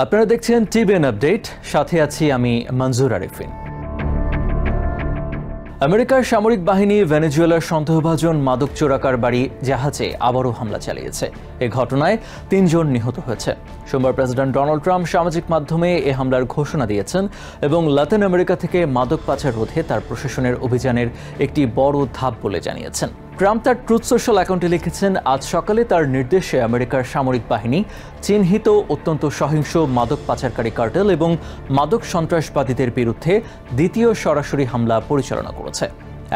আপনারা দেখছেন TBN update, সাথে আছি আমি মঞ্জুর আরিফিন। আমেরিকার সামরিক বাহিনী ভেনেজুয়েলার সন্দেহভাজন মাদক চোরাকার বাড়ি জাহাজে আবারও হামলা চালিয়েছে। এ ঘটনায় ৩ জন নিহত হয়েছে। সোমবার প্রেসিডেন্ট ডোনাল্ড ট্রাম্প সামাজিক মাধ্যমে এ হামলার ঘোষণা দিয়েছেন এবং লাতিন আমেরিকা থেকে মাদক পাচার রোধে তার প্রশাসনের অভিযানের একটি বড় ধাপ বলে জানিয়েছেন। ট্রাম্প তার ট্রুথ সোশ্যাল অ্যাকাউন্টে লিখেছেন, আজ সকালে তার নির্দেশে আমেরিকার সামরিক বাহিনী চিহ্নিত অত্যন্ত সহিংস মাদক পাচারকারী কার্টেল এবং মাদক সন্ত্রাসবাদীদের বিরুদ্ধে দ্বিতীয় সরাসরি হামলা পরিচালনা করেছে।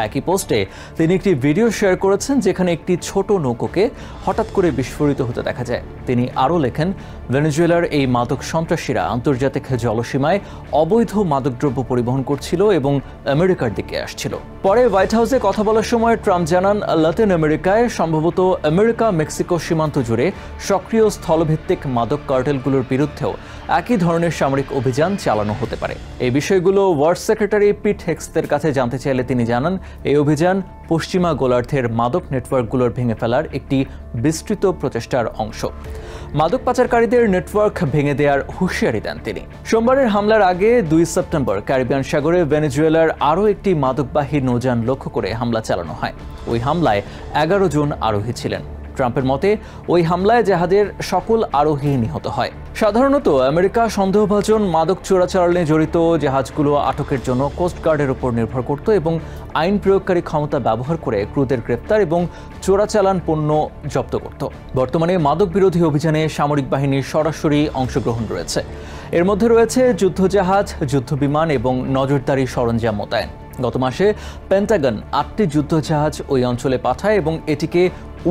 একই পোস্টে তিনি একটি ভিডিও শেয়ার করেছেন যেখানে একটি ছোট নৌকোকে হঠাৎ করে বিস্ফোরিত হতে দেখা যায়। তিনি আরও লেখেন, ভেনেজুয়েলার এই মাদক সন্ত্রাসীরা আন্তর্জাতিক জলসীমায় অবৈধ মাদকদ্রব্য পরিবহন করছিল এবং আমেরিকার দিকে আসছিল। পরে হোয়াইট হাউসে কথা বলার সময় ট্রাম্প জানান, লাতিন আমেরিকায় সম্ভবত আমেরিকা মেক্সিকো সীমান্ত জুড়ে সক্রিয় স্থলভিত্তিক মাদক কার্টেলগুলোর বিরুদ্ধেও একই ধরনের সামরিক অভিযান চালানো হতে পারে। এই বিষয়গুলো ওয়ার সেক্রেটারি পিট হেক্সের কাছে জানতে চাইলে তিনি জানান, এই অভিযান পশ্চিমা গোলার্ধের মাদক নেটওয়ার্কগুলোর ভেঙে ফেলার একটি বিস্তৃত প্রচেষ্টার অংশ। মাদক পাচারকারীদের নেটওয়ার্ক ভেঙে দেওয়ার হুঁশিয়ারি দেন তিনি। সোমবারের হামলার আগে ২ সেপ্টেম্বর ক্যারিবিয়ান সাগরে ভেনেজুয়েলার আরও একটি মাদকবাহী নৌযান লক্ষ্য করে হামলা চালানো হয়। ওই হামলায় ১১ জন আরোহী ছিলেন। ট্রাম্পের মতে ওই হামলায় জাহাজের সকল আরোহী নিহত হয়। সাধারণত আমেরিকা সন্দেহভাজন মাদক চোরাচালানে জড়িত জাহাজগুলো আটকের জন্য কোস্টগার্ডের উপর নির্ভর করত এবং আইন প্রয়োগকারী ক্ষমতা ব্যবহার করে ক্রুদের গ্রেপ্তার এবং চোরাচালান পণ্য জব্দ করত। বর্তমানে মাদক বিরোধী অভিযানে সামরিক বাহিনীর সরাসরি অংশগ্রহণ রয়েছে। এর মধ্যে রয়েছে যুদ্ধজাহাজ, যুদ্ধবিমান এবং নজরদারি সরঞ্জাম মোতায়েন। গত মাসে পেন্টাগন ৮টি যুদ্ধজাহাজ ওই অঞ্চলে পাঠায় এবং এটিকে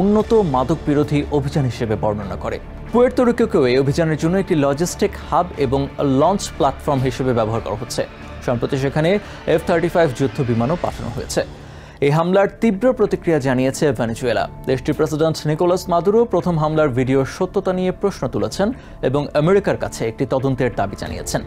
উন্নত মাদক বিরোধী অভিযান হিসেবে বর্ণনা করে। পুয়ের্তো রিকোকেও এই অভিযানের জন্য একটি লজিস্টিক হাব এবং লঞ্চ প্ল্যাটফর্ম হিসেবে ব্যবহার করা হচ্ছে। সম্প্রতি সেখানে F-35 যুদ্ধ বিমানও পাঠানো হয়েছে। এই হামলার তীব্র প্রতিক্রিয়া জানিয়েছে ভেনেজুয়েলা। দেশটির প্রেসিডেন্ট নিকোলাস মাদুরো প্রথম হামলার ভিডিওর সত্যতা নিয়ে প্রশ্ন তুলেছেন এবং আমেরিকার কাছে একটি তদন্তের দাবি জানিয়েছেন।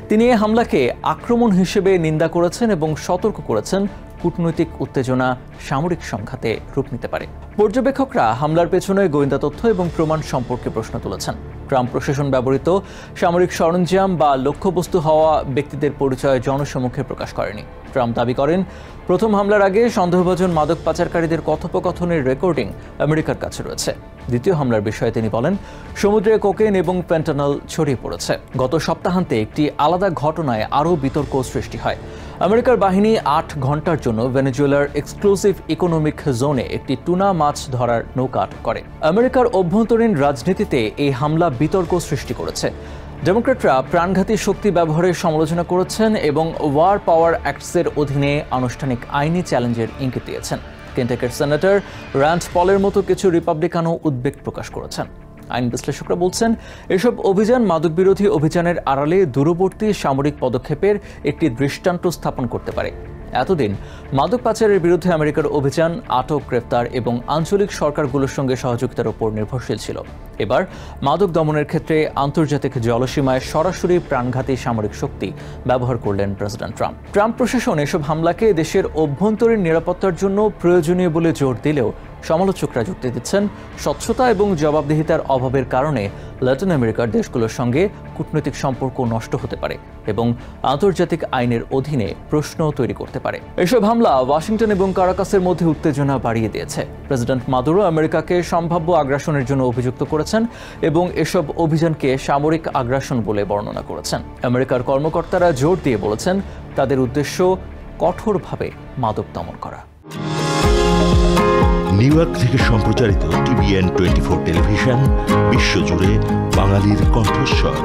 তিনি এই হামলাকে আক্রমণ হিসেবে নিন্দা করেছেন এবং সতর্ক করেছেন কূটনৈতিক উত্তেজনা সামরিক সংঘাতে রূপ নিতে পারে। পর্যবেক্ষকরা হামলার পেছনে গোয়েন্দা তথ্য এবং প্রমাণ সম্পর্কে প্রশ্ন তুলেছেন। ট্রাম্প প্রশাসন ব্যবহৃত সামরিক সরঞ্জাম বা লক্ষ্যবস্তু হওয়া ব্যক্তিদের পরিচয় জনসমক্ষে প্রকাশ করেনি। ট্রাম্প দাবি করেন, প্রথম হামলার আগে সন্দেহভাজন মাদক পাচারকারীদের কথোপকথনের রেকর্ডিং আমেরিকার কাছে রয়েছে। দ্বিতীয় হামলার বিষয়ে তিনি বলেন, সমুদ্রে কোকেন এবং ফেন্টানল ছড়িয়ে পড়েছে। গত সপ্তাহান্তে একটি আলাদা ঘটনায় আরও বিতর্ক সৃষ্টি হয়। আমেরিকার বাহিনী ৮ ঘন্টার জন্য ভেনেজুয়েলার এক্সক্লুসিভ ইকোনমিক জোনে একটি টুনা মাছ ধরার নৌকা আটক করে। আমেরিকার অভ্যন্তরীণ রাজনীতিতে এই হামলা বিতর্ক সৃষ্টি করেছে। ডেমোক্র্যাটরা প্রাণঘাতী শক্তি ব্যবহারের সমালোচনা করেছেন এবং ওয়ার পাওয়ার অ্যাক্টসের অধীনে আনুষ্ঠানিক আইনি চ্যালেঞ্জের ইঙ্গিত দিয়েছেন। কেন্টাকির সেনেটর র্যান্ড পলের মতো কিছু রিপাবলিকানও উদ্বেগ প্রকাশ করেছেন। আইন বিশ্লেষকরা বলছেন, এসব অভিযান মাদক বিরোধী অভিযানের আড়ালে দূরবর্তী সামরিক পদক্ষেপের একটি দৃষ্টান্ত স্থাপন করতে পারে। এতদিন মাদক পাচারের বিরুদ্ধে আমেরিকার অভিযান আটক, গ্রেফতার এবং আঞ্চলিক সরকারগুলোর সঙ্গে সহযোগিতার উপর নির্ভরশীল ছিল। এবার মাদক দমনের ক্ষেত্রে আন্তর্জাতিক জলসীমায় সরাসরি প্রাণঘাতী সামরিক শক্তি ব্যবহার করলেন প্রেসিডেন্ট ট্রাম্প। ট্রাম্প প্রশাসন এসব হামলাকে দেশের অভ্যন্তরীণ নিরাপত্তার জন্য প্রয়োজনীয় বলে জোর দিলেও সমালোচকরা যুক্তি দিচ্ছেন, স্বচ্ছতা এবং জবাবদিহিতার অভাবের কারণে লাতিন আমেরিকার দেশগুলোর সঙ্গে কূটনৈতিক সম্পর্ক নষ্ট হতে পারে এবং আন্তর্জাতিক আইনের অধীনে প্রশ্ন তৈরি করতে পারে। এসব হামলা ওয়াশিংটন এবং কারাকাসের মধ্যে উত্তেজনা বাড়িয়ে দিয়েছে। প্রেসিডেন্ট মাদুরো আমেরিকাকে সম্ভাব্য আগ্রাসনের জন্য অভিযুক্ত করেছেন এবং এসব অভিযানকে সামরিক আগ্রাসন বলে বর্ণনা করেছেন। আমেরিকার কর্মকর্তারা জোর দিয়ে বলেছেন, তাদের উদ্দেশ্য কঠোরভাবে মাদক দমন করা। নিউ ইয়র্ক থেকে সম্প্রচারিত টিবিএন 24 টেলিভিশন, বিশ্বজুড়ে বাঙালির কণ্ঠস্বর।